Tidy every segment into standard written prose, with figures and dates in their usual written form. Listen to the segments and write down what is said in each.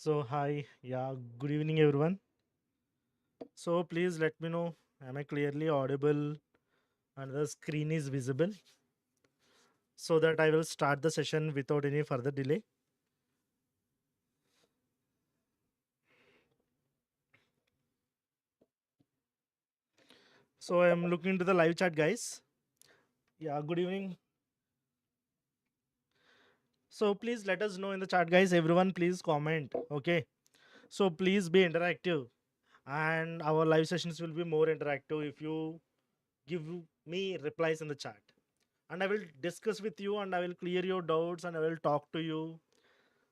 So hi, yeah, good evening everyone. So please let me know, am I clearly audible and the screen is visible so that I will start the session without any further delay. So I am looking into the live chat, guys. Yeah, good evening. So please let us know in the chat, guys. Everyone, please comment. Okay. So please be interactive, and our live sessions will be more interactive if you give me replies in the chat. And I will discuss with you, and I will clear your doubts, and I will talk to you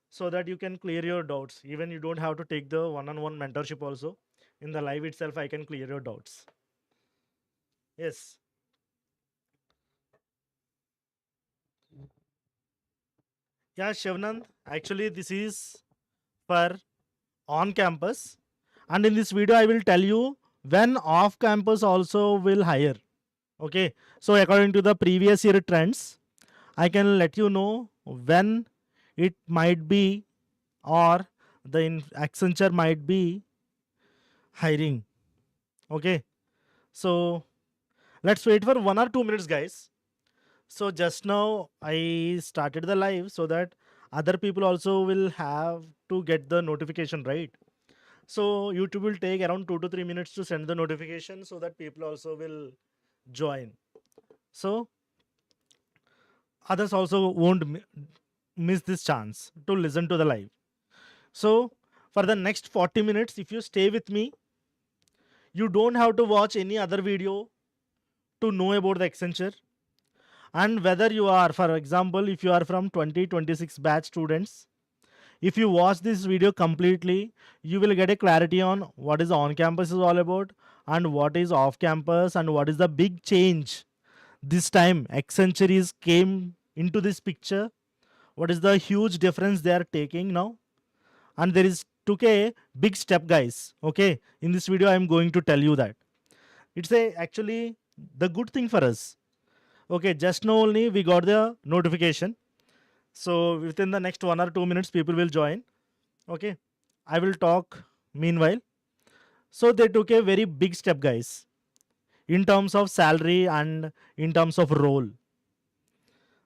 so that you can clear your doubts. Even you don't have to take the one-on-one mentorship also. In the live itself, I can clear your doubts. Yes. Yeah, Shivnand, actually this is for on campus. And in this video, I will tell you when off campus also will hire. Okay. So according to the previous year trends, I can let you know when it might be, or the Accenture might be hiring. Okay. So let's wait for 1 or 2 minutes, guys. So just now I started the live so that other people also will have to get the notification, right? So YouTube will take around 2 to 3 minutes to send the notification so that people also will join. So others also won't miss this chance to listen to the live. So for the next 40 minutes, if you stay with me, you don't have to watch any other video to know about the Accenture. And whether you are, for example, if you are from 2026 batch students, if you watch this video completely, you will get a clarity on what is on campus is all about, and what is off campus, and what is the big change this time Accenture is came into this picture. What is the huge difference they are taking now? And there is took a big step, guys. Okay, in this video I am going to tell you that it's a actually the good thing for us. Okay, just now only we got the notification. So within the next 1 or 2 minutes, people will join. Okay, I will talk meanwhile. So they took a very big step, guys, in terms of salary and in terms of role.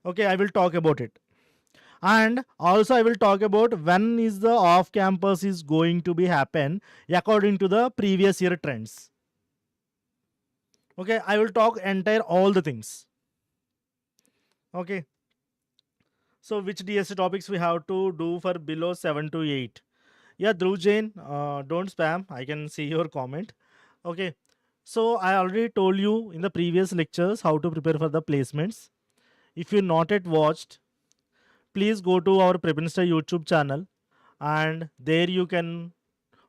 Okay, I will talk about it. And also I will talk about when is the off campus is going to be happen according to the previous year trends. Okay, I will talk entire all the things. Okay, so which DSC topics we have to do for below 7 to 8? Yeah, Dhruv Jain, don't spam. I can see your comment. Okay, so I already told you in the previous lectures how to prepare for the placements. If you not yet watched, please go to our Prepinster YouTube channel, and there you can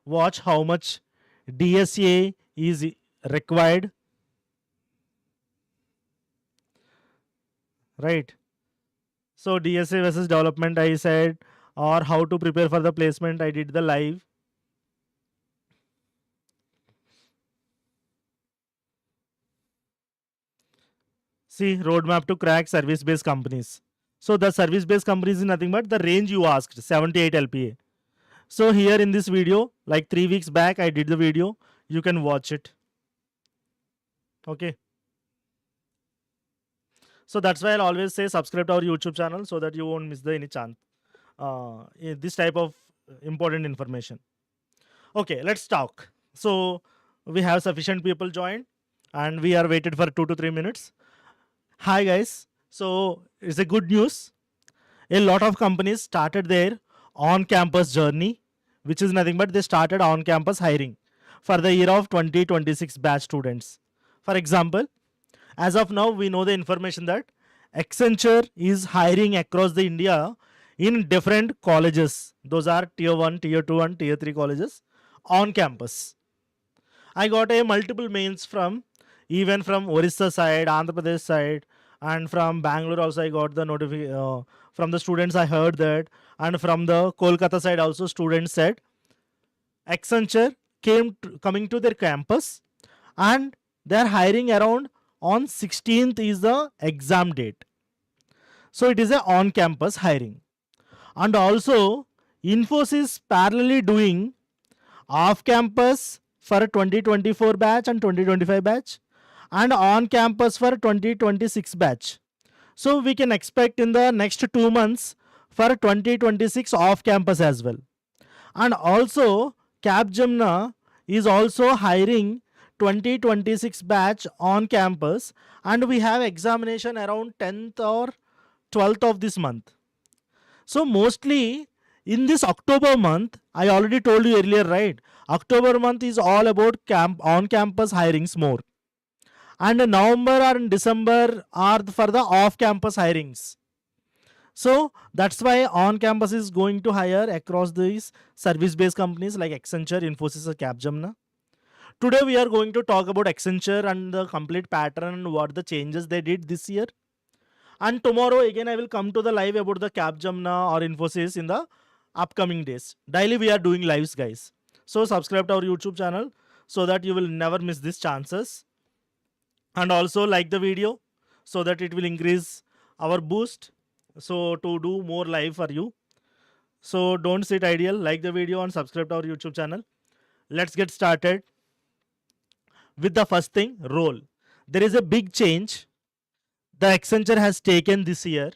watch how much DSA is required, right? So DSA versus development, I said, or how to prepare for the placement, I did the live. See, roadmap to crack service-based companies. So the service-based companies is nothing but the range you asked, 78 LPA. So here in this video, like 3 weeks back, I did the video. You can watch it. Okay. So that's why I'll always say subscribe to our YouTube channel so that you won't miss the any chance. This type of important information. Okay, let's talk. So we have sufficient people joined, and we are waited for 2 to 3 minutes. Hi guys. So it's a good news. A lot of companies started their on-campus journey, which is nothing but they started on-campus hiring for the year of 2026 batch students. For example, as of now, we know the information that Accenture is hiring across the India in different colleges. Those are tier 1, tier 2, and tier 3 colleges on campus. I got a multiple mails from even from Orissa side, Andhra Pradesh side, and from Bangalore also. I got the notification from the students. I heard that, and from the Kolkata side also, students said Accenture coming to their campus, and they are hiring around on 16th is the exam date. So it is a on campus hiring. And also Infosys parallelly doing off campus for 2024 batch and 2025 batch, and on campus for 2026 batch. So we can expect in the next 2 months for 2026 off campus as well. And also Capgemini is also hiring 2026 batch on campus, and we have examination around 10th or 12th of this month. So mostly in this October month, I already told you earlier, right? October month is all about on campus hirings more, and November or December are for the off campus hirings. So that's why on campus is going to hire across these service based companies like Accenture, Infosys, or Capgemini. Today we are going to talk about Accenture and the complete pattern and what the changes they did this year. And tomorrow again I will come to the live about the Capgemini or Infosys in the upcoming days. Daily we are doing lives, guys. So subscribe to our YouTube channel so that you will never miss these chances. And also like the video so that it will increase our boost, so to do more live for you. So don't sit ideal, like the video and subscribe to our YouTube channel. Let's get started with the first thing, role. There is a big change the Accenture has taken this year.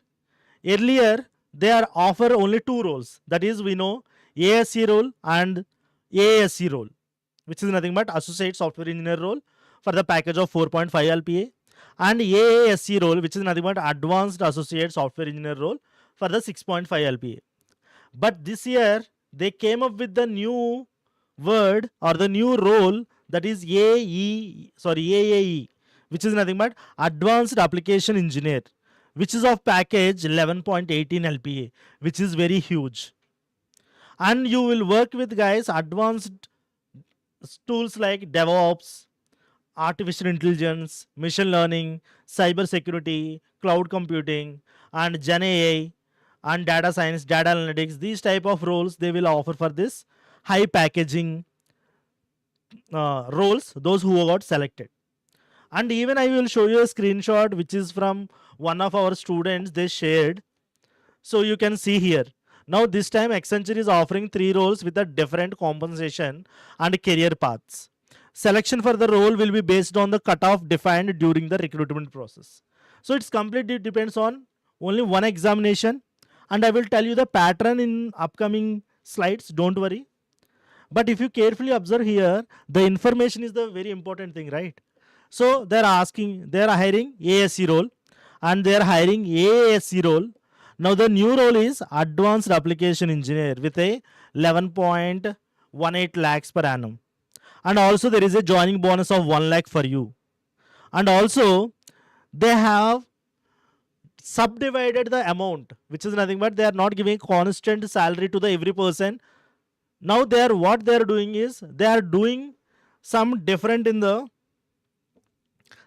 Earlier they are offer only two roles, that is we know ASC role and AASC role, which is nothing but associate software engineer role for the package of 4.5 LPA, and AASC role, which is nothing but advanced associate software engineer role for the 6.5 LPA. But this year they came up with the new word or the new role, that is AAE, which is nothing but advanced application engineer, which is of package 11.18 LPA, which is very huge. And you will work with, guys, advanced tools like DevOps, artificial intelligence, machine learning, cyber security, cloud computing, and Gen AI, and data science, data analytics. These type of roles they will offer for this high packaging roles, those who got selected. And even I will show you a screenshot which is from one of our students they shared. So you can see here. Now this time Accenture is offering 3 roles with a different compensation and career paths. Selection for the role will be based on the cutoff defined during the recruitment process. So it's completely depends on only one examination, and I will tell you the pattern in upcoming slides, don't worry. But if you carefully observe here, the information is the very important thing, right? So they are hiring ASC role and they are hiring AASC role. Now the new role is advanced application engineer with a 11.18 lakhs per annum. And also there is a joining bonus of 1 lakh for you. And also they have subdivided the amount, which is nothing but they are not giving constant salary to the every person. Now what they are doing is they are doing some different in the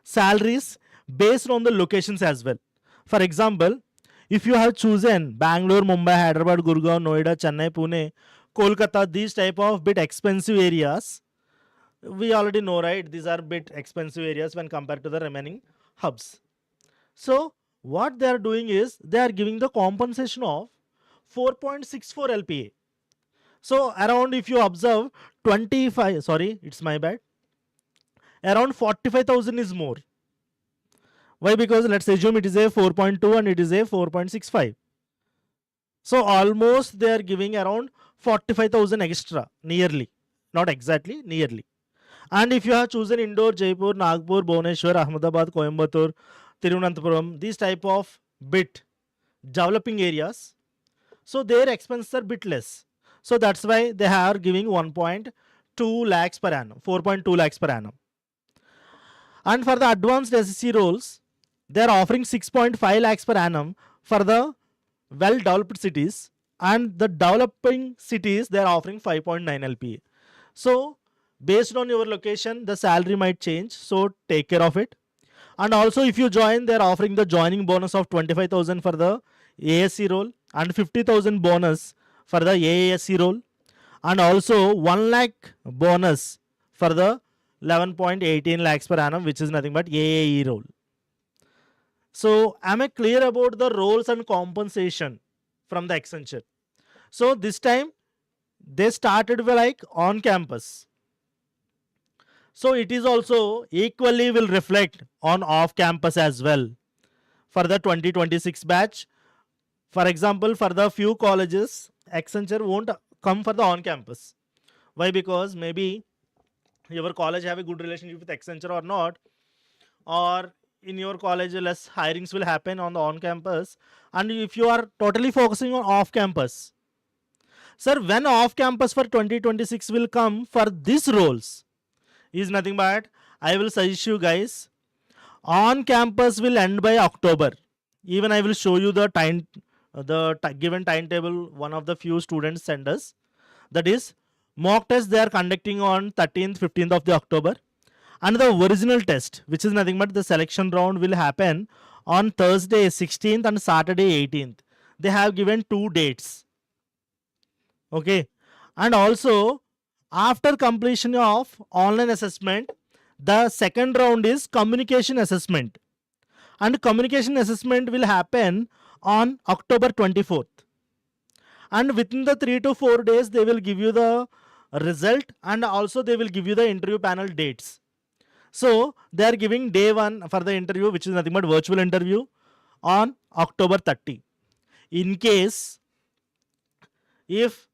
salaries based on the locations as well. For example, if you have chosen Bangalore, Mumbai, Hyderabad, Gurgaon, Noida, Chennai, Pune, Kolkata, these type of bit expensive areas, we already know, right? These are bit expensive areas when compared to the remaining hubs. So what they are doing is they are giving the compensation of 4.64 LPA. So around, if you observe 25, sorry, it's my bad, around 45,000 is more. Why? Because let's assume it is a 4.2 and it is a 4.65. So almost they are giving around 45,000 extra, nearly, not exactly, nearly. And if you have chosen Indore, Jaipur, Nagpur, Bhubaneswar, Ahmedabad, Coimbatore, Tirunanthapuram, these type of bit developing areas, so their expenses are bit less. So that's why they are giving 1.2 lakhs per annum, 4.2 lakhs per annum. And for the advanced SEC roles, they are offering 6.5 lakhs per annum for the well developed cities, and the developing cities they are offering 5.9 LPA. So based on your location the salary might change, so take care of it. And also if you join, they are offering the joining bonus of 25,000 for the ASC role and 50,000 bonus for the AASC role, and also 1 lakh bonus for the 11.18 lakhs per annum, which is nothing but AAE role. So am I clear about the roles and compensation from the Accenture? So this time they started with like on campus. So it is also equally will reflect on off campus as well for the 2026 batch. For example, for the few colleges, Accenture won't come for the on campus. Why? Because maybe your college have a good relationship with Accenture or not, or in your college less hirings will happen on the on campus, and if you are totally focusing on off campus, sir, when off campus for 2026 will come for these roles is nothing but I will suggest you guys on campus will end by October. Even I will show you the time, given timetable one of the few students send us. That is mock test they are conducting on 13th 15th of the October, and the original test, which is nothing but the selection round, will happen on Thursday 16th and Saturday 18th. They have given 2 dates. Okay. And also, after completion of online assessment, the second round is communication assessment. And communication assessment will happen on October 24th. And within the 3 to 4 days, they will give you the result, and also they will give you the interview panel dates. So they are giving day 1 for the interview, which is nothing but virtual interview, on October 30. In case if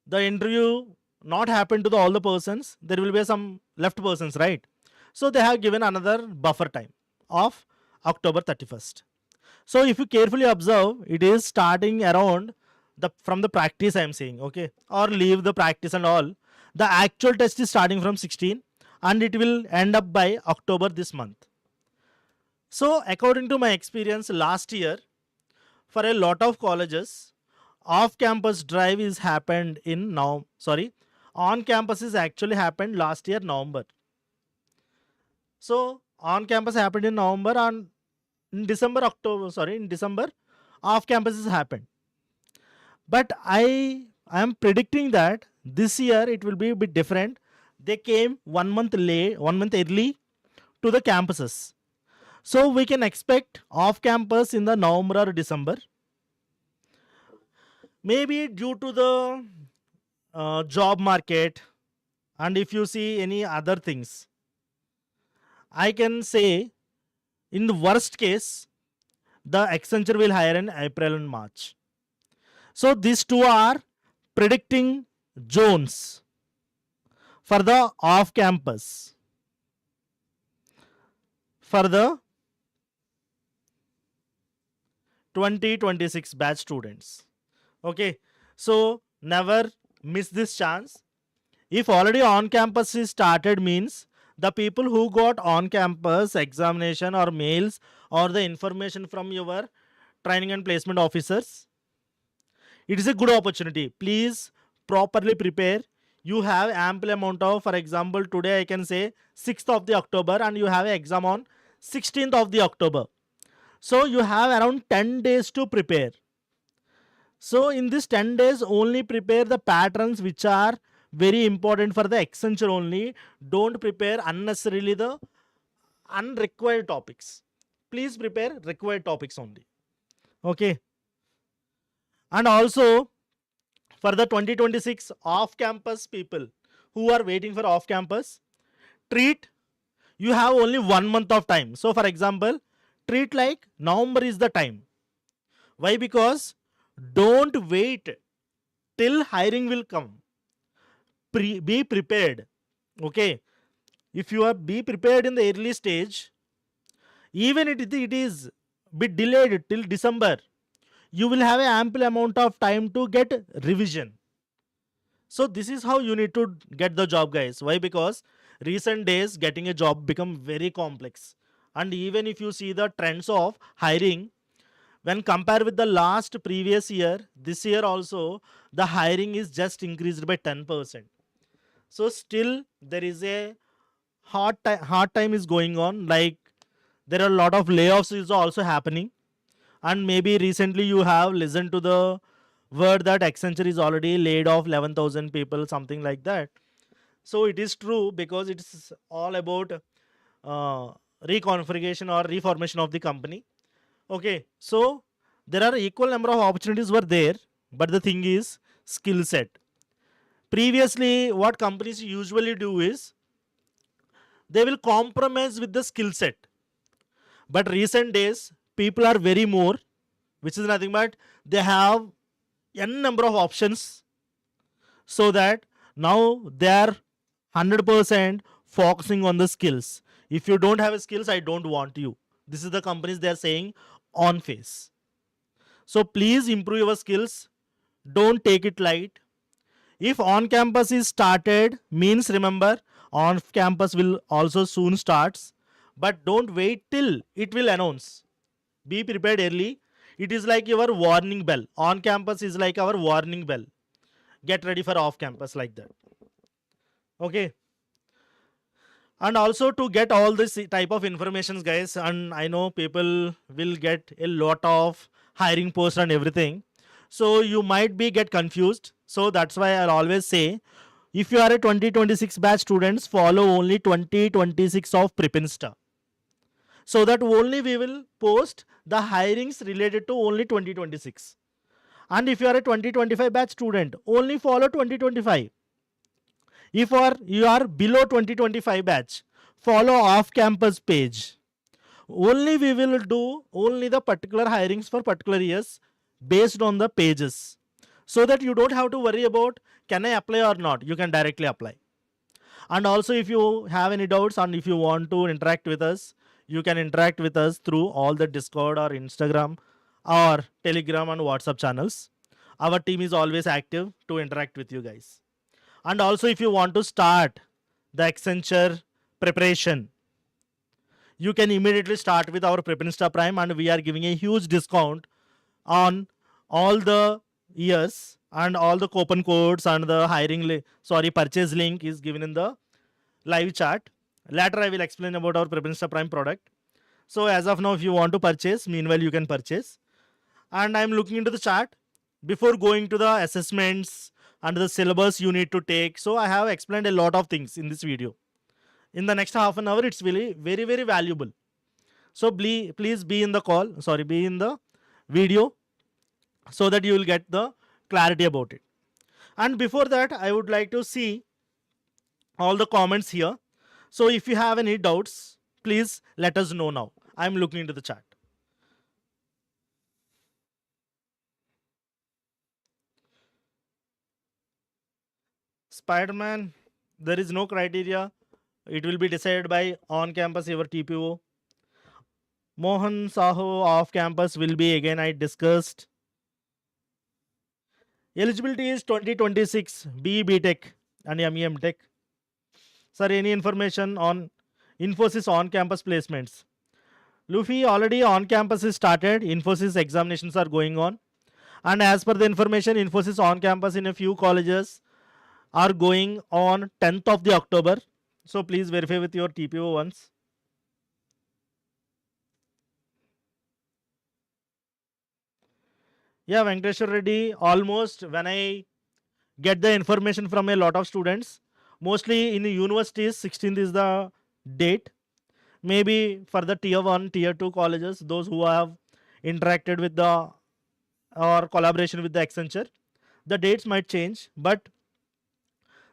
the interview not happen to all the persons, there will be some left persons, right? So they have given another buffer time of October 31st. So if you carefully observe, it is starting around from the practice I am saying, okay, or leave the practice and all. The actual test is starting from 16 and it will end up by October this month. So according to my experience last year, for a lot of colleges, off campus drive is happened in now, sorry, on campus is actually happened last year November. So on campus happened in November, and in December off campus has happened. But I am predicting that this year it will be a bit different. They came 1 month late, 1 month early to the campuses. So we can expect off campus in the November or December. Maybe due to the job market, and if you see any other things, I can say in the worst case, the Accenture will hire in April and March. So these two are predicting zones for the off campus for the 2026 batch students. Okay, so never miss this chance. If already on campus is started, means the people who got on campus examination or mails or the information from your training and placement officers, it is a good opportunity. Please properly prepare. You have ample amount of, for example, today I can say 6th of the October and you have an exam on 16th of the October. So you have around 10 days to prepare. So in this 10 days, only prepare the patterns which are very important for the Accenture only. Don't prepare unnecessarily the unrequired topics. Please prepare required topics only. Okay. And also for the 2026 off-campus people who are waiting for off-campus, treat, you have only 1 month of time. So for example, treat like November is the time. Why? Because don't wait till hiring will come. Be prepared. Okay. If you are be prepared in the early stage, even it is bit delayed till December, you will have an ample amount of time to get revision. So this is how you need to get the job, guys. Why? Because recent days getting a job become very complex. And even if you see the trends of hiring, when compared with the last previous year, this year also the hiring is just increased by 10%. So still there is a hard time is going on. Like there are a lot of layoffs is also happening, and maybe recently you have listened to the word that Accenture is already laid off 11,000 people, something like that. So it is true, because it's all about reconfiguration or reformation of the company. Okay, so there are equal number of opportunities were there, but the thing is skill set. Previously, what companies usually do is they will compromise with the skill set. But recent days, people are very more, which is nothing but they have n number of options, so that now they are 100% focusing on the skills. If you don't have a skills, I don't want you. This is the companies they are saying on face. So please improve your skills. Don't take it light. If on campus is started, means remember on campus will also soon starts. But don't wait till it will announce. Be prepared early. It is like your warning bell. On campus is like our warning bell. Get ready for off campus, like that. Okay. And also to get all this type of informations, guys, and I know people will get a lot of hiring posts and everything, so you might be get confused. So that's why I'll always say, if you are a 2026 batch students, follow only 2026 of Prepinsta, so that only we will post the hirings related to only 2026. And if you are a 2025 batch student, only follow 2025. If you are below 2025 batch, follow off campus page. Only we will do only the particular hirings for particular years based on the pages, so that you don't have to worry about can I apply or not. You can directly apply. And also, if you have any doubts and if you want to interact with us, you can interact with us through all the Discord or Instagram or Telegram and WhatsApp channels. Our team is always active to interact with you guys. And also, if you want to start the Accenture preparation, you can immediately start with our Prepinsta Prime, and we are giving a huge discount on all the years, and all the coupon codes and the purchase link is given in the live chat. Later I will explain about our Prepinsta Prime product. So as of now, if you want to purchase, meanwhile you can purchase. And I'm looking into the chart before going to the assessments and the syllabus you need to take. So I have explained a lot of things in this video. In the next half an hour, it's really very, very valuable. So please be in the video, so that you will get the clarity about it. And before that, I would like to see all the comments here. So if you have any doubts, please let us know now. I'm looking into the chat. Spider-Man, there is no criteria. It will be decided by on-campus your TPO. Mohan Saho off-campus will be, again I discussed. Eligibility is 2026 BE Tech and MEM Tech. Sir, any information on Infosys on-campus placements? Luffy, already on-campus is started. Infosys examinations are going on. And as per the information, Infosys on-campus in a few colleges are going on 10th of the October. So please verify with your TPO once. Yeah, Venkateshwar Reddy, almost when I get the information from a lot of students, mostly in the universities, 16th is the date. Maybe for the tier 1, tier 2 colleges, those who have interacted with the or collaboration with the Accenture, the dates might change, but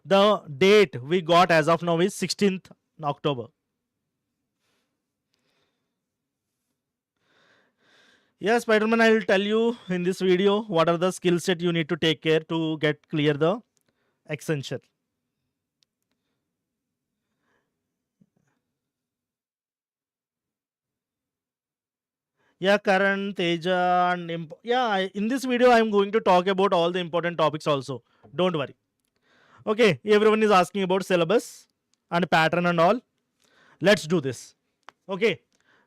the date we got as of now is 16th October. Yes, Spider-Man, I will tell you in this video what are the skill set you need to take care to get clear the Accenture. Yeah, Karan, Teja, and in this video I am going to talk about all the important topics also. Don't worry. Okay, everyone is asking about syllabus and pattern and all. Let's do this. Okay,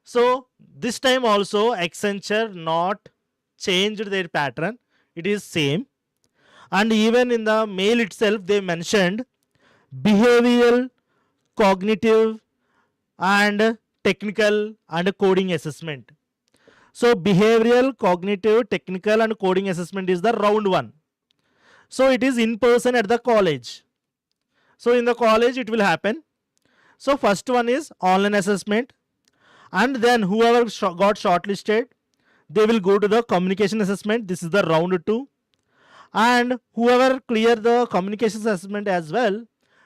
so this time also Accenture not changed their pattern. It is same. And even in the mail itself, they mentioned behavioral, cognitive, and technical and coding assessment. So behavioral, cognitive, technical, and coding assessment is the round 1. So it is in person at the college. So in the college it will happen. So first one is online assessment, and then whoever got shortlisted, they will go to the communication assessment. This is the round 2. And whoever clear the communication assessment as well,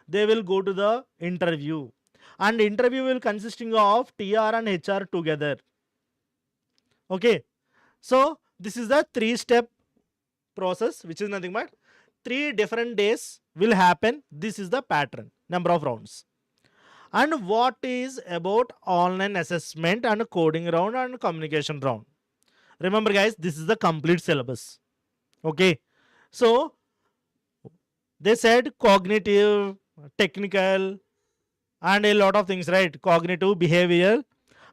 they will go to the interview. And interview will consisting of TR and HR together. Okay, so this is the 3-step process, which is nothing but 3 different days will happen. This is the pattern, number of rounds. And what is about online assessment and coding round and communication round? Remember guys, this is the complete syllabus. Okay, so they said cognitive, technical, and a lot of things, right? Cognitive, behavioral,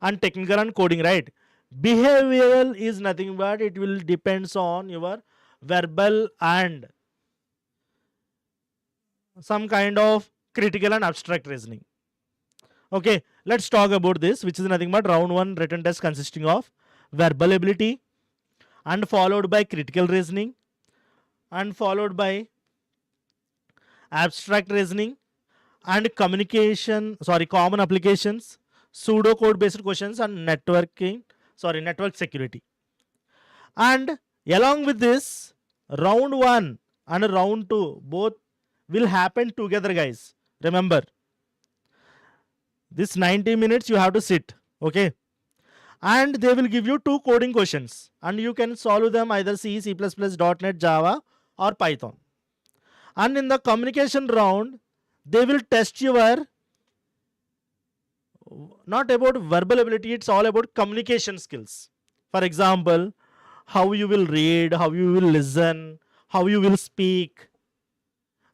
and technical and coding, right? Behavioral is nothing but it will depends on your verbal and some kind of critical and abstract reasoning. Okay, let's talk about this, which is nothing but round 1 written test consisting of verbal ability and followed by critical reasoning and followed by abstract reasoning and common applications, pseudocode based questions, and network security. And along with this, round 1 and round 2 both will happen together, guys. Remember, this 90 minutes you have to sit, okay? And they will give you 2 coding questions and you can solve them either C, C++, .NET, Java or Python. And in the communication round, they will test your not about verbal ability, it's all about communication skills. For example, how you will read, how you will listen, how you will speak,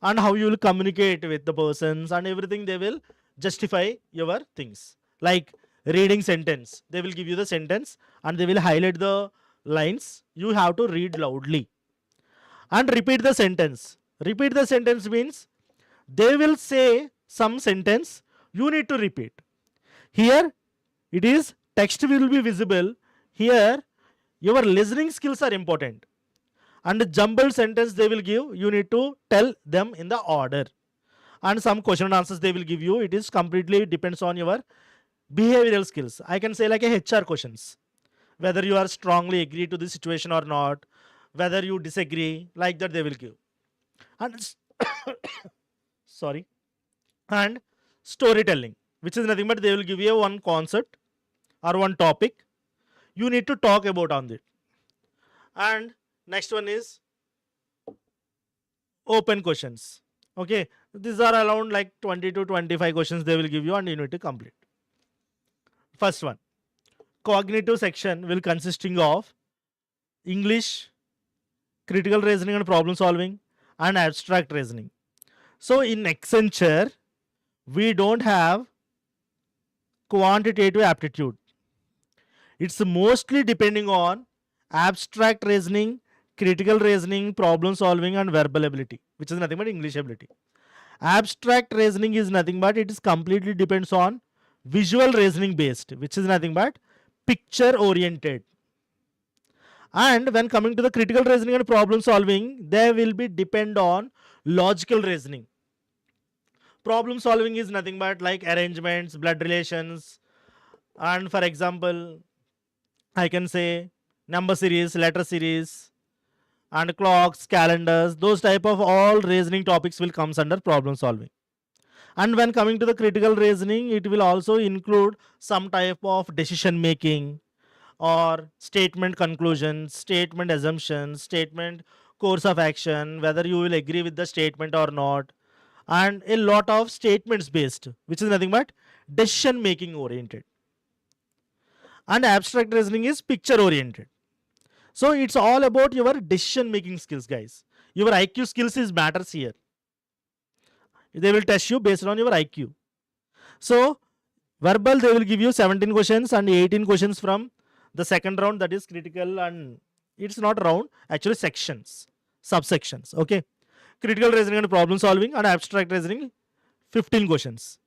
and how you will communicate with the persons and everything. They will justify your things. Like reading sentence, they will give you the sentence and they will highlight the lines. You have to read loudly and repeat the sentence. Repeat the sentence means they will say some sentence, you need to repeat. Here it is text will be visible. Here your listening skills are important. And the jumbled sentence they will give, you need to tell them in the order. And some question and answers they will give you, it is completely depends on your behavioral skills. I can say like a HR questions, whether you are strongly agree to the situation or not, whether you disagree, like that they will give. And sorry, and storytelling, which is nothing but they will give you one concept or one topic, you need to talk about on it. And next one is open questions. Okay, these are around like 20 to 25 questions they will give you and you need to complete. First one, cognitive section will consisting of English, critical reasoning and problem solving, and abstract reasoning. So in Accenture, we don't have quantitative aptitude. It's mostly depending on abstract reasoning, critical reasoning, problem solving, and verbal ability, which is nothing but English ability. Abstract reasoning is nothing but it is completely depends on visual reasoning based, which is nothing but picture oriented. And when coming to the critical reasoning and problem solving, they will be depend on logical reasoning. Problem solving is nothing but like arrangements, blood relations, and for example, I can say number series, letter series, and clocks, calendars, those type of all reasoning topics will comes under problem solving. And when coming to the critical reasoning, it will also include some type of decision making or statement conclusions, statement assumptions, statement course of action, whether you will agree with the statement or not, and a lot of statements based, which is nothing but decision making oriented. And abstract reasoning is picture oriented. So it's all about your decision making skills, guys. Your IQ skills is matters here. They will test you based on your IQ. So verbal, they will give you 17 questions and 18 questions from the second round, that is critical, and it's not round, actually sections, subsections. Okay, critical reasoning and problem solving and abstract reasoning, 15 questions.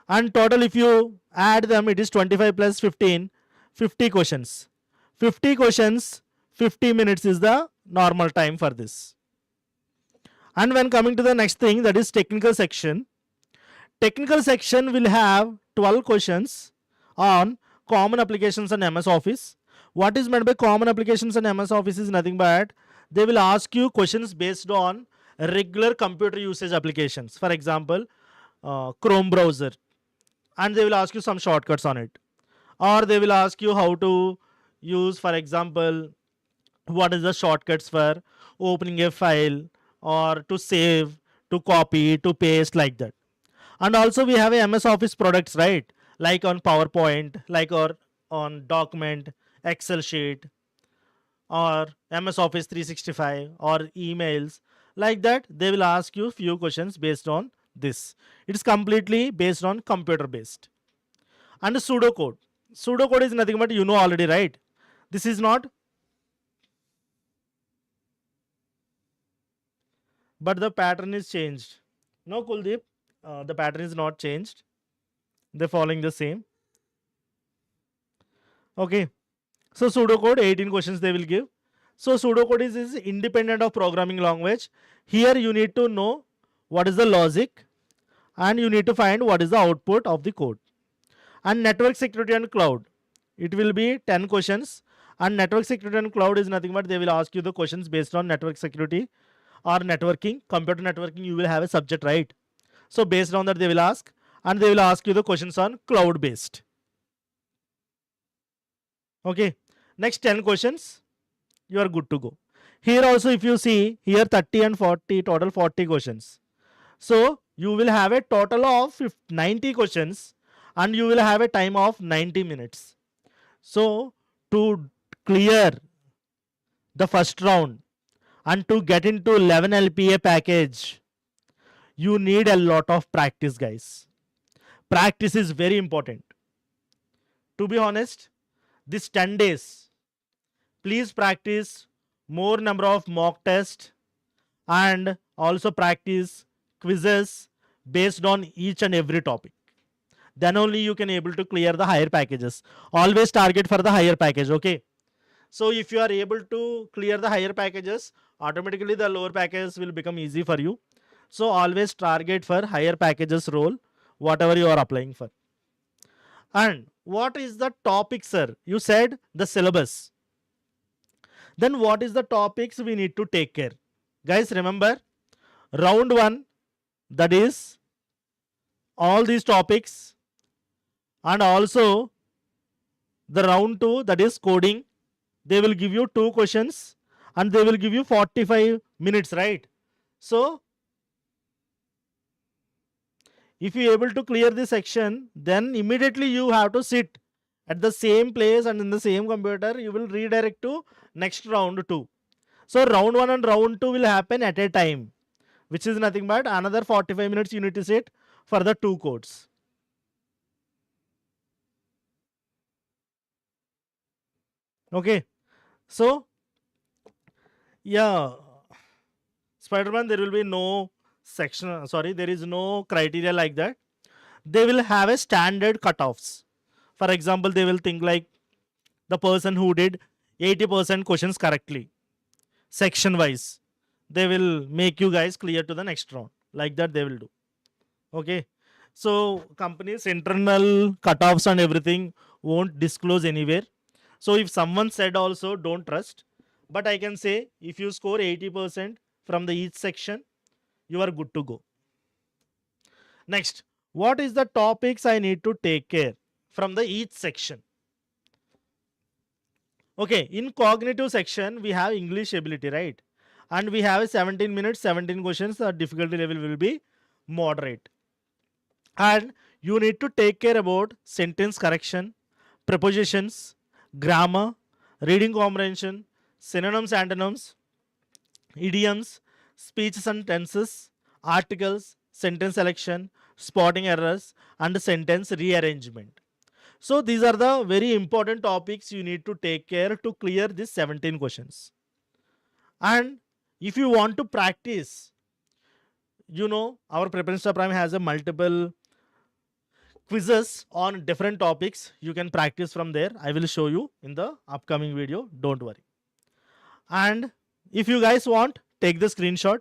And total if you add them, it is 25 plus 15, 50 questions. 50 questions, 50 minutes is the normal time for this. And when coming to the next thing, that is technical section. Technical section will have 12 questions on common applications and MS Office. What is meant by common applications and MS Office is nothing but they will ask you questions based on regular computer usage applications. For example, Chrome browser, and they will ask you some shortcuts on it. Or they will ask you how to use, for example, what is the shortcuts for opening a file, or to save, to copy, to paste, like that. And also we have a MS Office products, right? Like on PowerPoint, like or on document, Excel sheet, or MS Office 365, or emails, like that. They will ask you few questions based on this. It's completely based on computer based. And pseudocode. Pseudocode is nothing but, you know already, right? This is not, but the pattern is changed. No, Kuldeep, the pattern is not changed. They're following the same. Okay. So pseudocode, 18 questions they will give. So pseudocode is independent of programming language. Here you need to know what is the logic, and you need to find what is the output of the code. And network security and cloud, it will be 10 questions. And network security and cloud is nothing but, they will ask you the questions based on network security or networking. Computer networking, you will have a subject, right? So based on that they will ask, and they will ask you the questions on cloud based. Okay, next 10 questions, you are good to go. Here also, if you see here, 30 and 40, total 40 questions. So you will have a total of 90 questions, and you will have a time of 90 minutes. So to clear the first round and to get into 11 LPA package, you need a lot of practice, guys. Practice is very important. To be honest, this 10 days, please practice more number of mock tests, and also practice quizzes based on each and every topic. Then only you can able to clear the higher packages. Always target for the higher package, okay? So if you are able to clear the higher packages, automatically the lower packages will become easy for you. So always target for higher packages role, whatever you are applying for. And what is the topic, sir? You said the syllabus. Then what is the topics we need to take care? Guys, remember, round 1, that is all these topics, and also the round 2, that is coding. They will give you 2 questions, and they will give you 45 minutes, right? So if you are able to clear this section, then immediately you have to sit at the same place and in the same computer. You will redirect to next round 2. So round 1 and round 2 will happen at a time, which is nothing but another 45 minutes you need to sit for the 2 codes. Okay. So yeah, Spider-Man, there will be no section, sorry, there is no criteria like that. They will have a standard cutoffs. For example, they will think like the person who did 80% questions correctly, section wise, they will make you guys clear to the next round. Like that they will do. Okay. So companies internal cutoffs and everything won't disclose anywhere. So if someone said also, don't trust. But I can say, if you score 80% from the each section, you are good to go. Next, what is the topics I need to take care from the each section? Okay, in cognitive section, we have English ability, right? And we have 17 minutes, 17 questions. The difficulty level will be moderate. And you need to take care about sentence correction, prepositions, grammar, reading comprehension, synonyms, antonyms, idioms, speeches and tenses, articles, sentence selection, spotting errors, and sentence rearrangement. So these are the very important topics you need to take care to clear these 17 questions. And if you want to practice, you know, our Preparation Prime has a multiple quizzes on different topics. You can practice from there. I will show you in the upcoming video. Don't worry. And if you guys want, take the screenshot,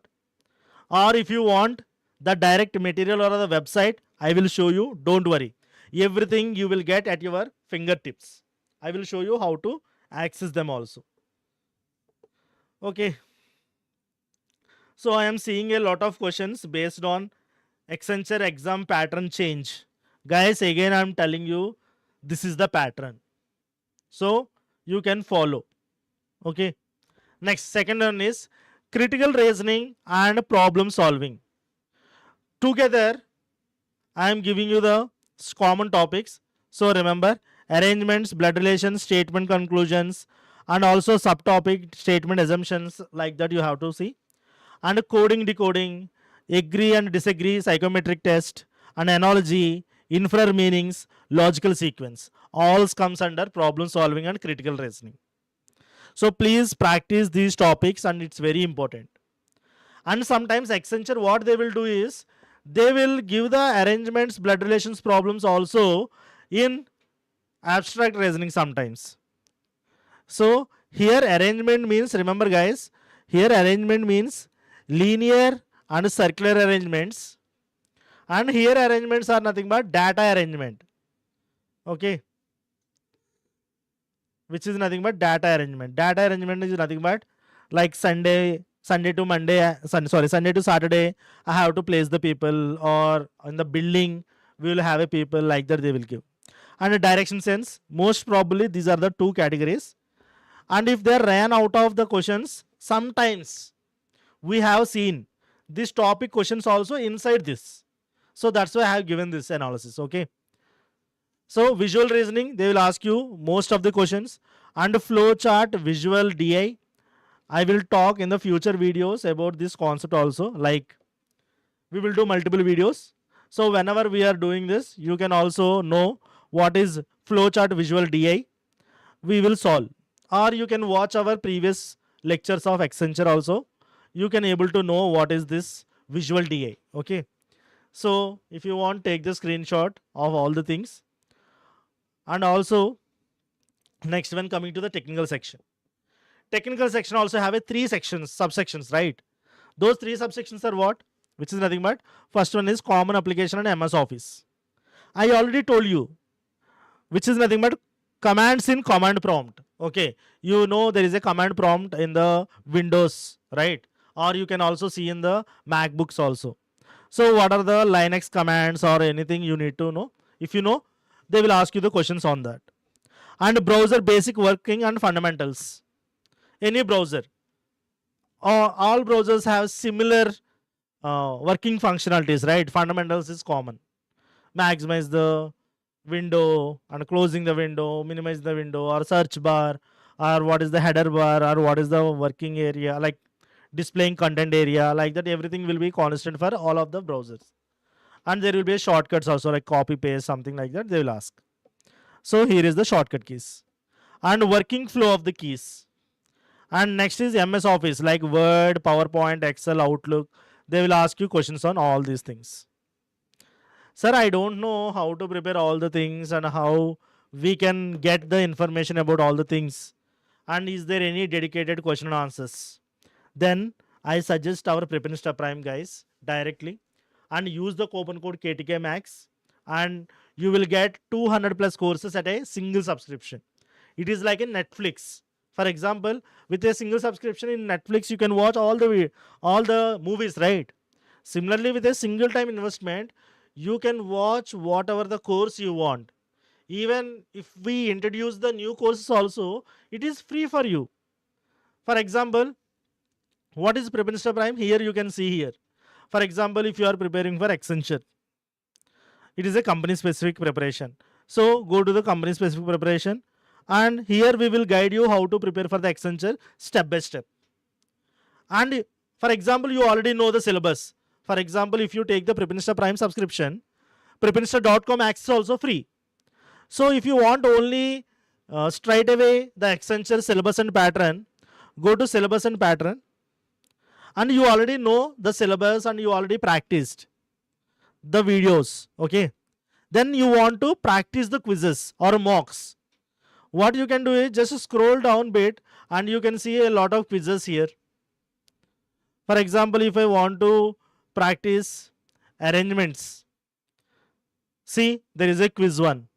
or if you want the direct material or the website, I will show you. Don't worry. Everything you will get at your fingertips. I will show you how to access them also. Okay. So I am seeing a lot of questions based on Accenture exam pattern change. Guys, again I am telling you, this is the pattern. So you can follow. Okay. Next, second one is critical reasoning and problem solving. Together, I am giving you the common topics. So remember, arrangements, blood relations, statement conclusions, and also subtopic statement assumptions, like that you have to see. And coding, decoding, agree and disagree, psychometric test, and analogy, infer meanings, logical sequence. All comes under problem solving and critical reasoning. So please practice these topics, and it's very important. And sometimes Accenture, what they will do is they will give the arrangements, blood relations problems also in abstract reasoning sometimes. So here arrangement means, remember guys, here arrangement means linear and circular arrangements, and here arrangements are nothing but data arrangement. Okay, which is nothing but data arrangement. Data arrangement is nothing but like Sunday to Monday, Sunday to Saturday, I have to place the people, or in the building we will have a people, like that they will give. And a direction sense, most probably these are the two categories. And if they ran out of the questions, sometimes we have seen this topic questions also inside this. So that's why I have given this analysis. Okay. So visual reasoning, they will ask you most of the questions, and flow chart, visual DI. I will talk in the future videos about this concept also. Like we will do multiple videos. So whenever we are doing this, you can also know what is flowchart visual DI. We will solve, or you can watch our previous lectures of Accenture also. You can able to know what is this visual DI. Okay. So if you want, take the screenshot of all the things. And also next one, coming to the technical section. Technical section also have a 3 sections, subsections, right? Those 3 subsections are what? Which is nothing but, first one is common application and MS Office. I already told you, which is nothing but commands in command prompt. Okay, you know there is a command prompt in the Windows, right? Or you can also see in the MacBooks also. So what are the Linux commands or anything you need to know? If you know, they will ask you the questions on that. And browser basic working and fundamentals. Any browser, all browsers have similar working functionalities, right? Fundamentals is common. Maximize the window and closing the window, minimize the window, or search bar, or what is the header bar, or what is the working area, like displaying content area, like that. Everything will be constant for all of the browsers. And there will be shortcuts also, like copy paste, something like that they will ask. So here is the shortcut keys and working flow of the keys. And next is MS Office, like Word, PowerPoint, Excel, Outlook. They will ask you questions on all these things. Sir, I don't know how to prepare all the things and how we can get the information about all the things. And is there any dedicated question and answers? Then I suggest our Prepinsta Prime guys directly, and use the coupon code KTK Max, and you will get 200 plus courses at a single subscription. It is like a Netflix. For example, with a single subscription in Netflix, you can watch all the movies, right? Similarly, with a single time investment, you can watch whatever the course you want. Even if we introduce the new courses also, it is free for you. For example, what is Prepinsta Prime? Here you can see here. For example, if you are preparing for Accenture, it is a company specific preparation. So go to the company specific preparation, and here we will guide you how to prepare for the Accenture step by step. And for example, you already know the syllabus. For example, if you take the Prepinsta Prime subscription, prepinsta.com access also free. So if you want only straight away the Accenture syllabus and pattern, go to syllabus and pattern, and you already know the syllabus and you already practiced the videos. Okay, then you want to practice the quizzes or mocks. What you can do is just scroll down bit, and you can see a lot of quizzes here. For example, if I want to practice arrangements, see there is a quiz one.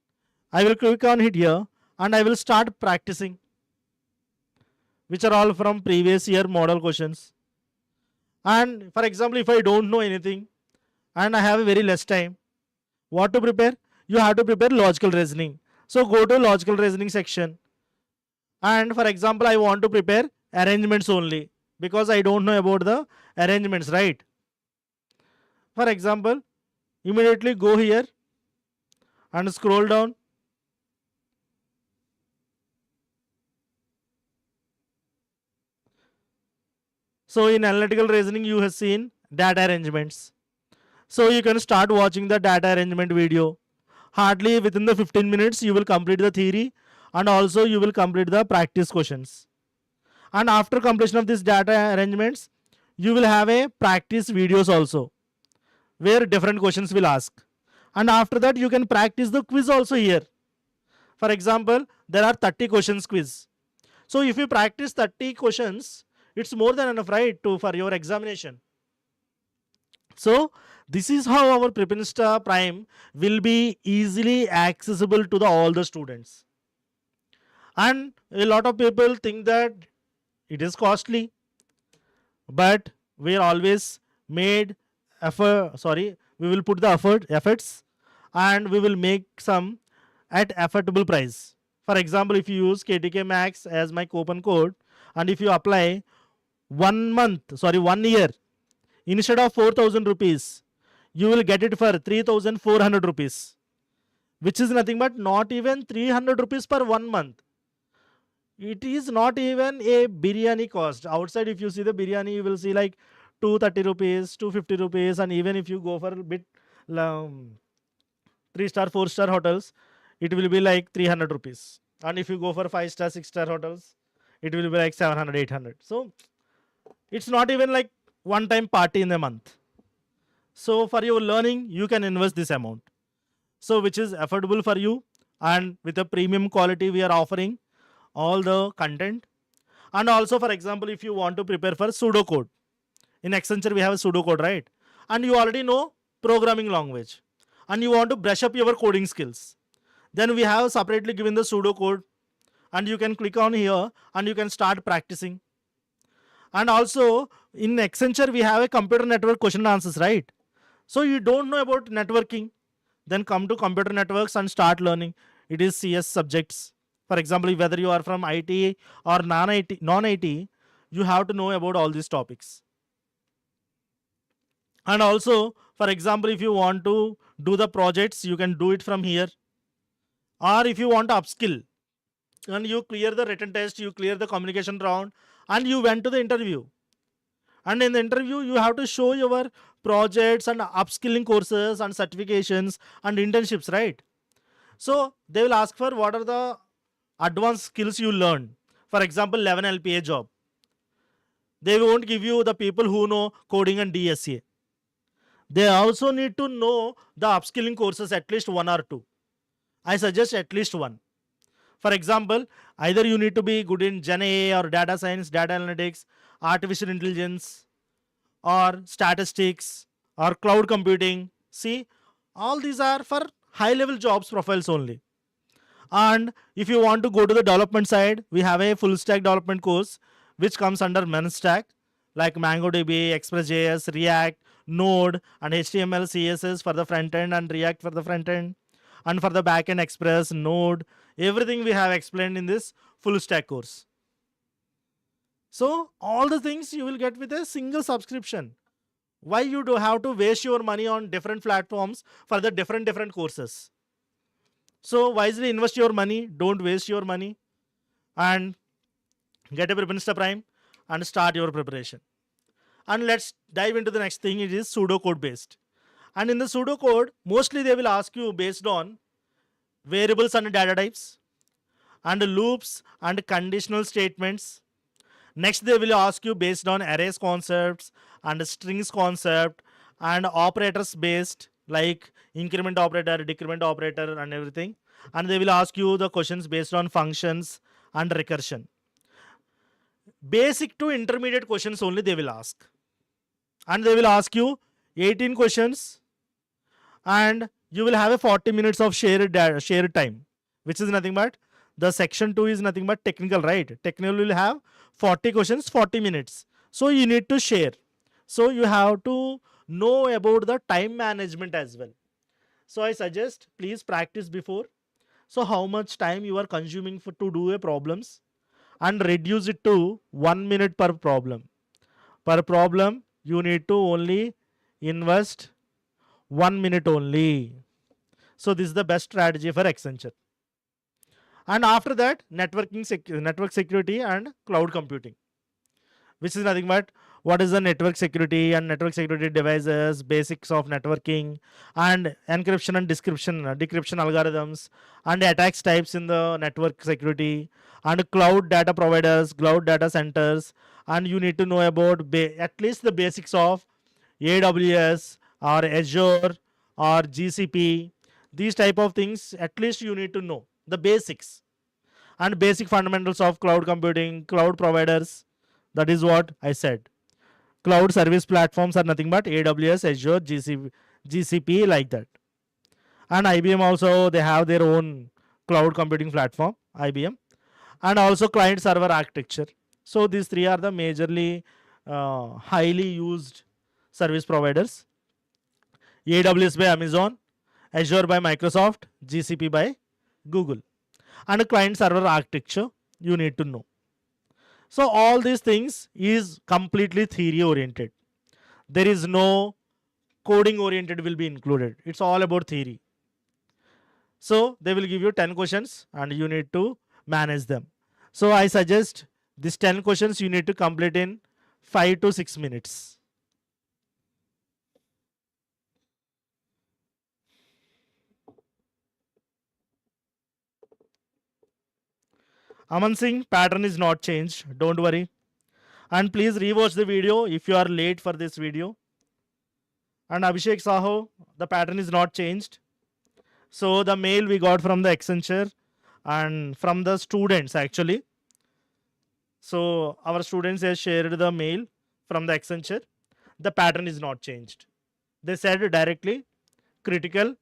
I will click on it here, and I will start practicing, which are all from previous year model questions. And for example, if I don't know anything and I have a very less time, what to prepare? You have to prepare logical reasoning. So go to logical reasoning section. And for example, I want to prepare arrangements only because I don't know about the arrangements, right? For example, immediately go here and scroll down. So in analytical reasoning, you have seen data arrangements. So you can start watching the data arrangement video. Hardly within the 15 minutes, you will complete the theory and also you will complete the practice questions. And after completion of these data arrangements, you will have a practice videos also where different questions will ask. And after that, you can practice the quiz also here. For example, there are 30 questions quiz. So if you practice 30 questions, it's more than enough, right, to for your examination. So this is how our Prepinsta Prime will be easily accessible to all the students. And a lot of people think that it is costly, but we are always made effort. Sorry, we will put the efforts, and we will make some at affordable price. For example, if you use KTK Max as my coupon code, and if you apply 1 year, instead of 4,000 rupees, you will get it for 3,400 rupees, which is nothing but not even 300 rupees per 1 month. It is not even a biryani cost. Outside, if you see the biryani, you will see like 230 rupees, 250 rupees, and even if you go for a bit 3-star, 4-star hotels, it will be like 300 rupees. And if you go for 5-star, 6-star hotels, it will be like 700, 800. So it's not even like one time party in a month. So for your learning, you can invest this amount. So which is affordable for you, and with a premium quality, we are offering all the content. And also, for example, if you want to prepare for pseudocode, in Accenture we have a pseudocode, right? And you already know programming language, and you want to brush up your coding skills, then we have separately given the pseudocode, and you can click on here and you can start practicing. And also in Accenture we have a computer network question and answers, right? So you don't know about networking, then come to computer networks and start learning. It is CS subjects. For example, whether you are from IT or non-IT, you have to know about all these topics. And also, for example, if you want to do the projects, you can do it from here. Or if you want to upskill and you clear the written test, you clear the communication round, and you went to the interview. And in the interview, you have to show your projects and upskilling courses and certifications and internships, right? So they will ask for what are the advanced skills you learned. For example, 11 LPA job. They won't give you the people who know coding and DSA. They also need to know the upskilling courses, at least 1 or 2. I suggest at least 1. For example, either you need to be good in Gen AI or data science, data analytics, artificial intelligence, or statistics, or cloud computing. See, all these are for high level jobs profiles only. And if you want to go to the development side, we have a full stack development course which comes under men stack, like MongoDB, Express.js, React, Node, and HTML, CSS for the front end, and React for the front end, and for the back end, Express, Node. Everything we have explained in this full stack course. So all the things you will get with a single subscription. Why you do have to waste your money on different platforms for the different courses? So wisely invest your money, don't waste your money, and get a Prepinsta Prime and start your preparation. And let's dive into the next thing. It is pseudocode based. And in the pseudocode, mostly they will ask you based on variables and data types, and loops and conditional statements. Next, they will ask you based on arrays concepts and strings concept and operators based, like increment operator, decrement operator, and everything. And they will ask you the questions based on functions and recursion. Basic to intermediate questions only they will ask. And they will ask you 18 questions, and you will have a 40 minutes of shared time, which is nothing but the section 2 is nothing but technical, right? Technical will have 40 questions, 40 minutes. So you need to share. So you have to know about the time management as well. So I suggest please practice before. So how much time you are consuming for to do a problems, and reduce it to 1 minute per problem. Per problem you need to only invest 1 minute only. So this is the best strategy for Accenture. And after that, network security and cloud computing, which is nothing but what is the network security and network security devices, basics of networking, and encryption and decryption algorithms, and attacks types in the network security, and cloud data providers, cloud data centers, and you need to know about at least the basics of AWS or Azure or GCP. These type of things at least you need to know the basics and basic fundamentals of cloud computing, cloud providers. That is what I said. Cloud service platforms are nothing but AWS, Azure, GCP, like that. And IBM also, they have their own cloud computing platform, IBM, and also client server architecture. So these three are the majorly highly used service providers. AWS by Amazon, Azure by Microsoft, GCP by Google. And a client server architecture you need to know. So all these things is completely theory oriented. There is no coding oriented will be included. It's all about theory. So they will give you 10 questions and you need to manage them. So I suggest these 10 questions you need to complete in 5 to 6 minutes. Aman Singh, pattern is not changed. Don't worry. And please rewatch the video if you are late for this video. And Abhishek Saho, the pattern is not changed. So the mail we got from the Accenture and from the students actually. So our students have shared the mail from the Accenture. The pattern is not changed. They said directly critical,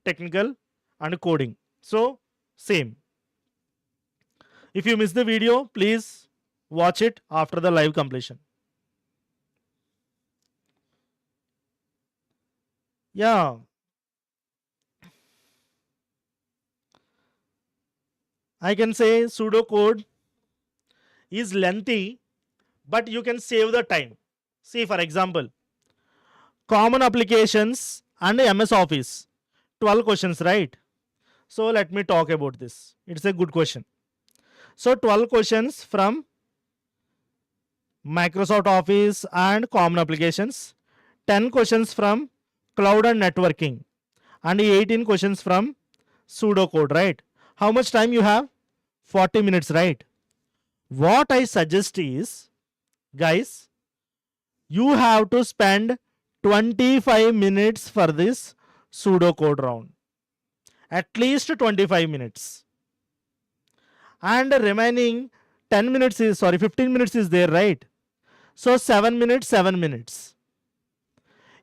technical, and coding. So same. If you miss the video, please watch it after the live completion. Yeah. I can say pseudocode is lengthy, but you can save the time. See, for example, common applications and MS Office, 12 questions, right? So let me talk about this. It's a good question. So 12 questions from Microsoft Office and common applications, 10 questions from cloud and networking, and 18 questions from pseudocode, right? How much time you have? 40 minutes, right? What I suggest is, guys, you have to spend 25 minutes for this pseudocode round. At least 25 minutes. And remaining 10 minutes is, 15 minutes is there, right? So 7 minutes, 7 minutes.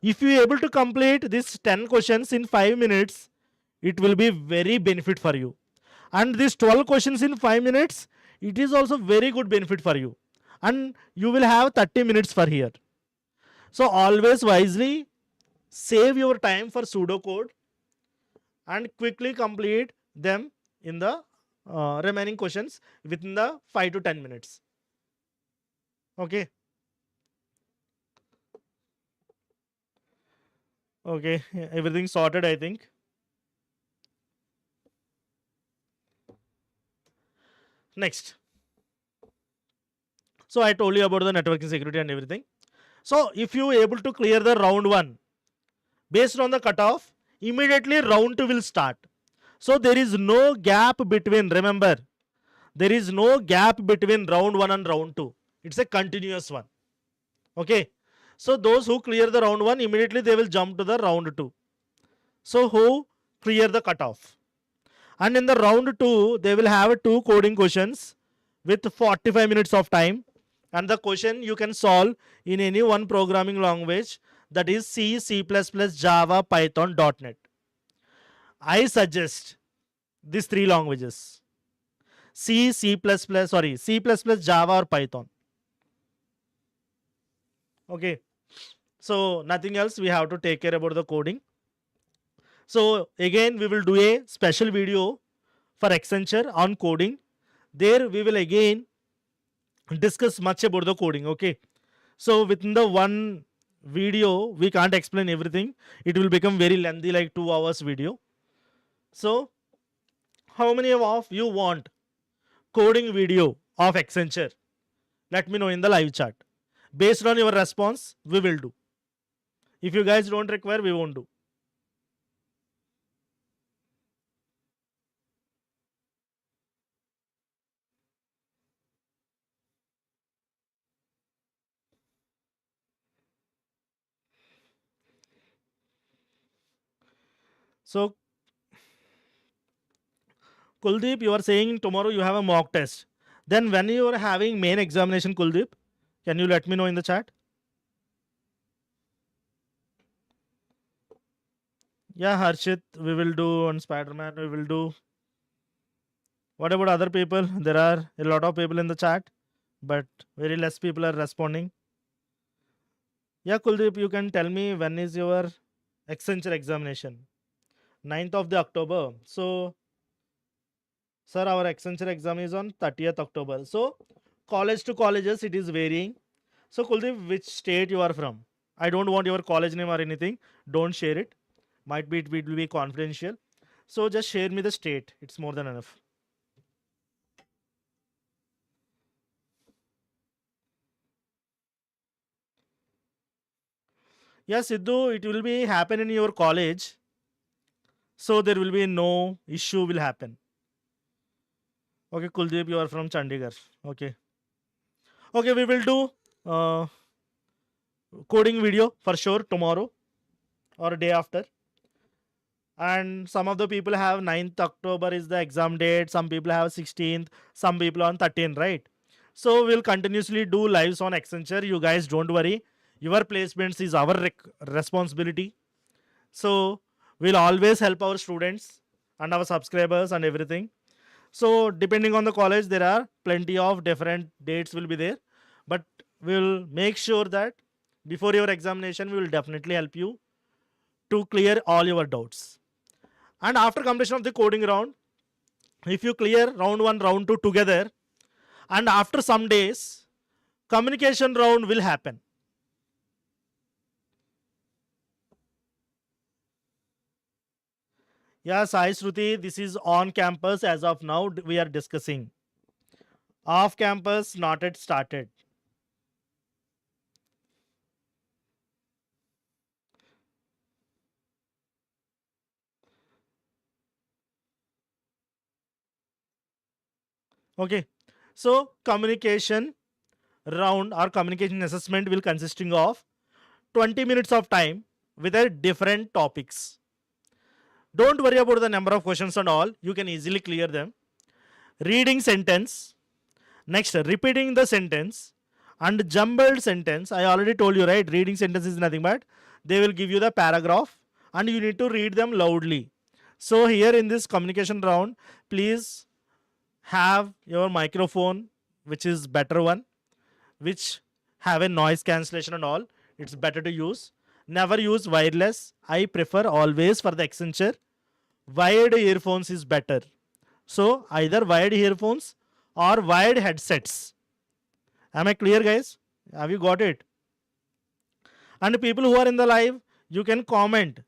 If you are able to complete this 10 questions in 5 minutes, it will be very benefit for you. And these 12 questions in 5 minutes, it is also very good benefit for you. And you will have 30 minutes for here. So always wisely save your time for pseudocode and quickly complete them in the remaining questions within the 5 to 10 minutes. Okay. Okay, everything sorted, I think. Next. So I told you about the networking security and everything. So if you able to clear the round 1 based on the cutoff, immediately round 2 will start. So there is no gap between, remember, there is no gap between round 1 and round 2. It's a continuous one. Okay. So those who clear the round 1, immediately they will jump to the round 2. So who clear the cutoff. And in the round 2, they will have 2 coding questions with 45 minutes of time. And the question you can solve in any one programming language, that is C, C++, Java, Python, .NET. I suggest these 3 languages. C, C++, Java or Python. Okay. So nothing else, we have to take care about the coding. So again, we will do a special video for Accenture on coding. There we will again discuss much about the coding. Okay. So within the one video, we can't explain everything. It will become very lengthy, like 2 hours video. So how many of you want coding video of Accenture? Let me know in the live chat. Based on your response, we will do. If you guys don't require, we won't do. So Kuldeep, you are saying tomorrow you have a mock test. Then when you are having main examination, Kuldeep, can you let me know in the chat? Yeah, Harshit, we will do on Spider-Man, we will do. What about other people? There are a lot of people in the chat, but very less people are responding. Yeah, Kuldeep, you can tell me when is your Accenture examination? 9th of the October. So, sir, our Accenture exam is on 30th October. So, college to colleges, it is varying. So, Kuldeep, which state you are from? I don't want your college name or anything. Don't share it. Might be it will be confidential. So, just share me the state. It's more than enough. Yeah, Sidhu, it will be happen in your college. So, there will be no issue will happen. Okay, Kuldeep, you are from Chandigarh. Okay. Okay, we will do coding video for sure tomorrow or day after. And some of the people have 9th October is the exam date, some people have 16th, some people on 13th, right? So we'll continuously do lives on Accenture. You guys don't worry, your placements is our responsibility. So we'll always help our students and our subscribers and everything. So depending on the college, there are plenty of different dates will be there, but we'll make sure that before your examination we will definitely help you to clear all your doubts. And after completion of the coding round, if you clear round 1, round 2 together, and after some days, communication round will happen. Yes, Sai Shruti, this is on campus as of now. We are discussing. Off campus, not yet started. Okay. So communication round or communication assessment will consisting of 20 minutes of time with a different topics. Don't worry about the number of questions and all. You can easily clear them. Reading sentence. Next, repeating the sentence and jumbled sentence. I already told you, right? Reading sentence is nothing but they will give you the paragraph and you need to read them loudly. So here in this communication round, please have your microphone, which is better one, which have a noise cancellation and all. It's better to use. Never use wireless. I prefer always for the Accenture. Wired earphones is better. So either wired earphones or wired headsets. Am I clear, guys? Have you got it? And people who are in the live, you can comment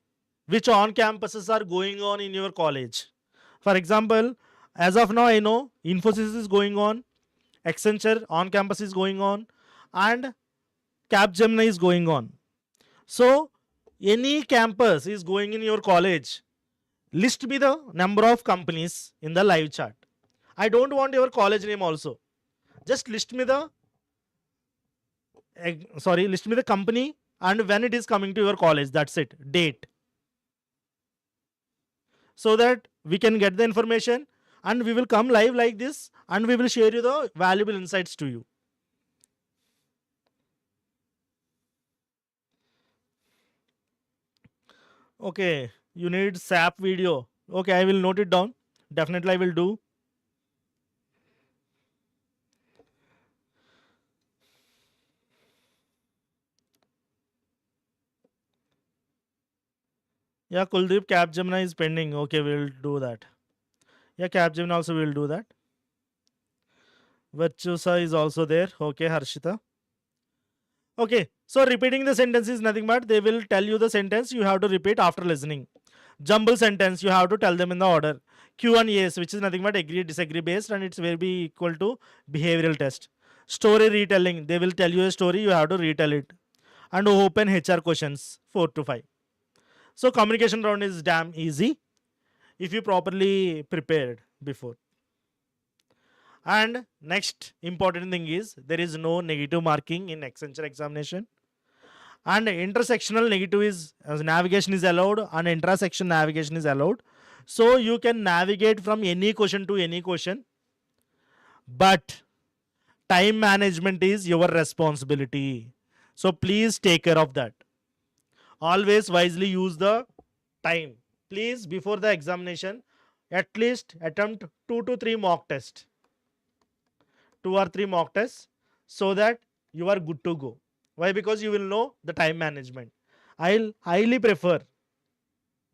which on campuses are going on in your college. For example, as of now, I know Infosys is going on, Accenture on campus is going on, and Capgemini is going on. So, any campus is going in your college, list me the number of companies in the live chat. I don't want your college name also. Just list me the list me the company and when it is coming to your college. That's it. Date. So that we can get the information and we will come live like this and we will share you the valuable insights to you. Okay, you need SAP video. Okay, I will note it down. Definitely I will do. Yeah, Kuldeep, Capgemini is pending. Okay, we'll do that. Yeah, Capgemini also will do that. Virtusa is also there. Okay, Harshita. Okay, so repeating the sentence is nothing but they will tell you the sentence, you have to repeat after listening. Jumble sentence, you have to tell them in the order. Q and yes, which is nothing but agree, disagree based, and it's will be equal to behavioral test. Story retelling, they will tell you a story, you have to retell it. And open HR questions, 4 to 5. So communication round is damn easy if you properly prepared before. And next important thing is there is no negative marking in Accenture examination. And intersectional negative is as navigation is allowed and intrasection navigation is allowed. So you can navigate from any question to any question. But time management is your responsibility. So please take care of that. Always wisely use the time. Please, before the examination, at least attempt 2 to 3 mock tests. 2 or 3 mock tests so that you are good to go. Why? Because you will know the time management. I'll highly prefer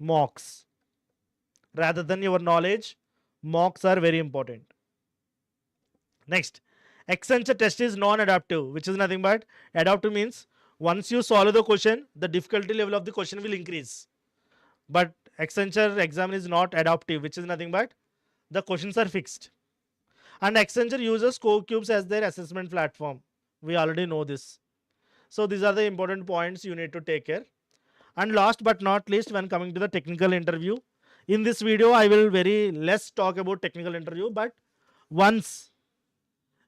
mocks rather than your knowledge. Mocks are very important. Next, Accenture test is non-adaptive, which is nothing but adaptive means once you solve the question, the difficulty level of the question will increase. But Accenture exam is not adaptive, which is nothing but the questions are fixed. And Accenture uses CoCubes as their assessment platform. We already know this. So these are the important points you need to take care. And last but not least, when coming to the technical interview, in this video, I will very less talk about technical interview, but once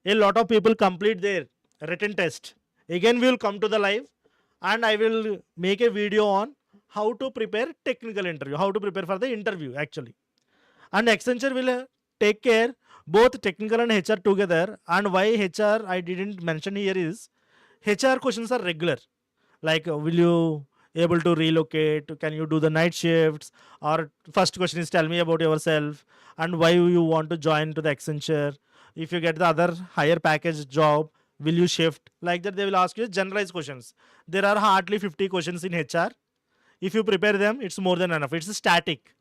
a lot of people complete their written test, again we will come to the live and I will make a video on how to prepare technical interview, how to prepare for the interview actually. And Accenture will take care both technical and HR together. And why HR I didn't mention here is HR questions are regular, like will you able to relocate, can you do the night shifts, or first question is tell me about yourself and why you want to join to the Accenture. If you get the other higher package job, will you shift, like that they will ask you generalized questions. There are hardly 50 questions in HR. If you prepare them, it's more than enough. It's static.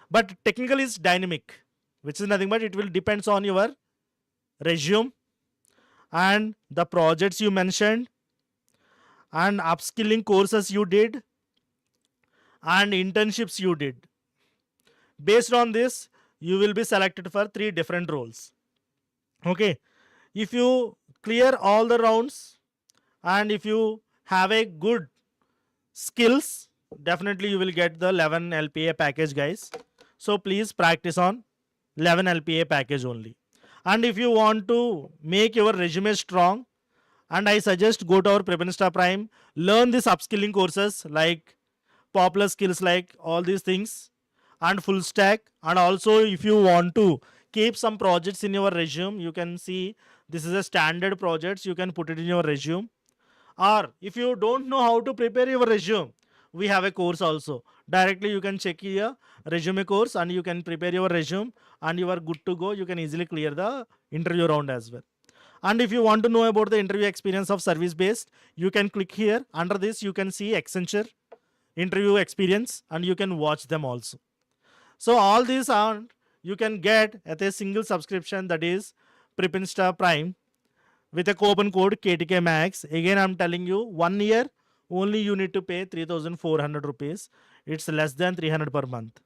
But technical is dynamic, which is nothing but it will depends on your resume and the projects you mentioned and upskilling courses you did and internships you did. Based on this, you will be selected for 3 different roles. Okay, if you clear all the rounds and if you have a good skills, definitely you will get the 11 LPA package, guys. So please practice on 11 LPA package only. And if you want to make your resume strong, and I suggest go to our Prepinsta Prime, learn these upskilling courses like popular skills, like all these things, and full stack. And also, if you want to keep some projects in your resume, you can see this is a standard projects. You can put it in your resume. Or if you don't know how to prepare your resume, we have a course also. Directly you can check here resume course and you can prepare your resume and you are good to go. You can easily clear the interview round as well. And if you want to know about the interview experience of service based, you can click here. Under this, you can see Accenture interview experience and you can watch them also. So all these are you can get at a single subscription, that is Prepinsta Prime, with a coupon code KTK Max. Again, I'm telling you, 1 year only you need to pay 3,400 rupees. It's less than 300 per month.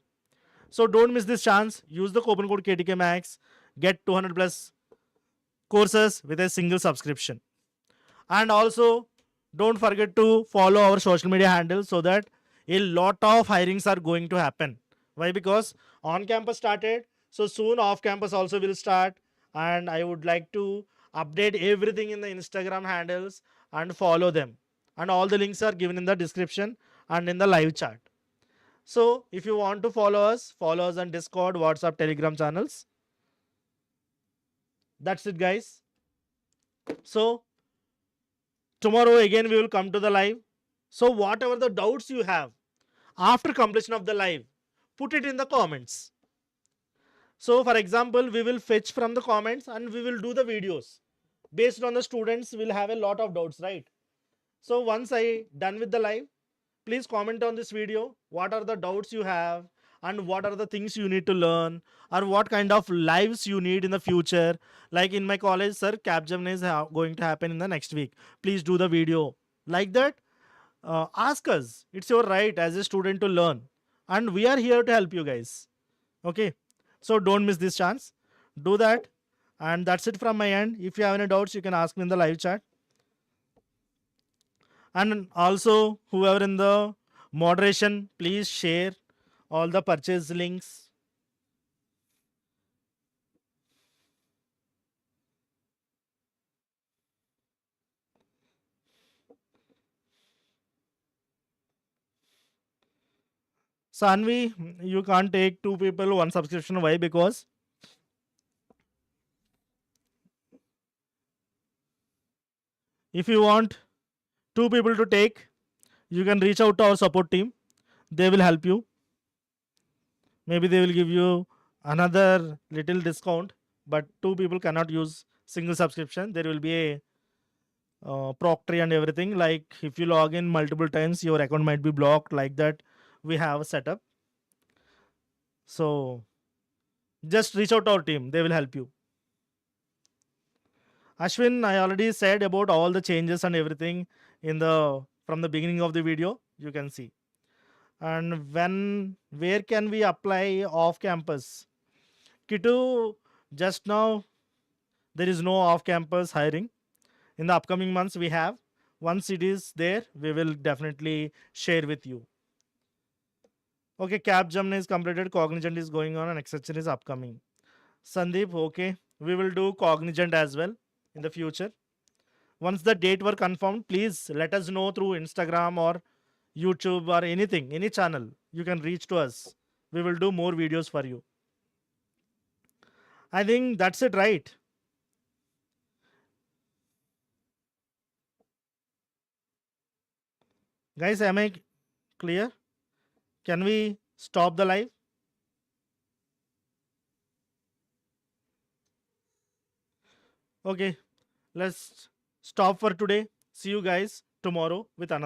So don't miss this chance. Use the coupon code KTK Max. Get 200 plus courses with a single subscription. And also, don't forget to follow our social media handles so that a lot of hirings are going to happen. Why? Because on campus started, so soon off campus also will start. And I would like to update everything in the Instagram handles and follow them. And all the links are given in the description and in the live chat. So if you want to follow us on Discord, WhatsApp, Telegram channels. That's it, guys. So tomorrow again we will come to the live. So whatever the doubts you have after completion of the live, put it in the comments. So for example, we will fetch from the comments and we will do the videos. Based on the students will have a lot of doubts, right? So once I done with the live, Please comment on this video. What are the doubts you have, and what are the things you need to learn, or what kind of lives you need in the future? Like in my college, sir, Capgemini is going to happen in the next week. Please do the video. Like that, ask us. It's your right as a student to learn, and we are here to help you guys. Okay, so don't miss this chance. Do that, and that's it from my end. If you have any doubts, you can ask me in the live chat. And also, whoever in the moderation, please share all the purchase links. Sanvi, you can't take two people, one subscription. Why? Because if you want two people to take, you can reach out to our support team. They will help you. Maybe they will give you another little discount, but two people cannot use single subscription. There will be a proctory and everything. Like if you log in multiple times, your account might be blocked. Like that, we have set up. So just reach out to our team. They will help you. Ashwin, I already said about all the changes and everything in the from the beginning of the video. You can see. And where can we apply off campus? Kitu, just now there is no off campus hiring. In the upcoming months, we have. Once it is there, we will definitely share with you. Okay, Capgemini is completed, Cognizant is going on, and Accenture is upcoming. Sandeep, okay, we will do Cognizant as well in the future. Once the date were confirmed, please let us know through Instagram or YouTube or anything, any channel. You can reach to us. We will do more videos for you. I think that's it, right? Guys, am I clear? Can we stop the live? Okay, let's stop for today. See you guys tomorrow with another.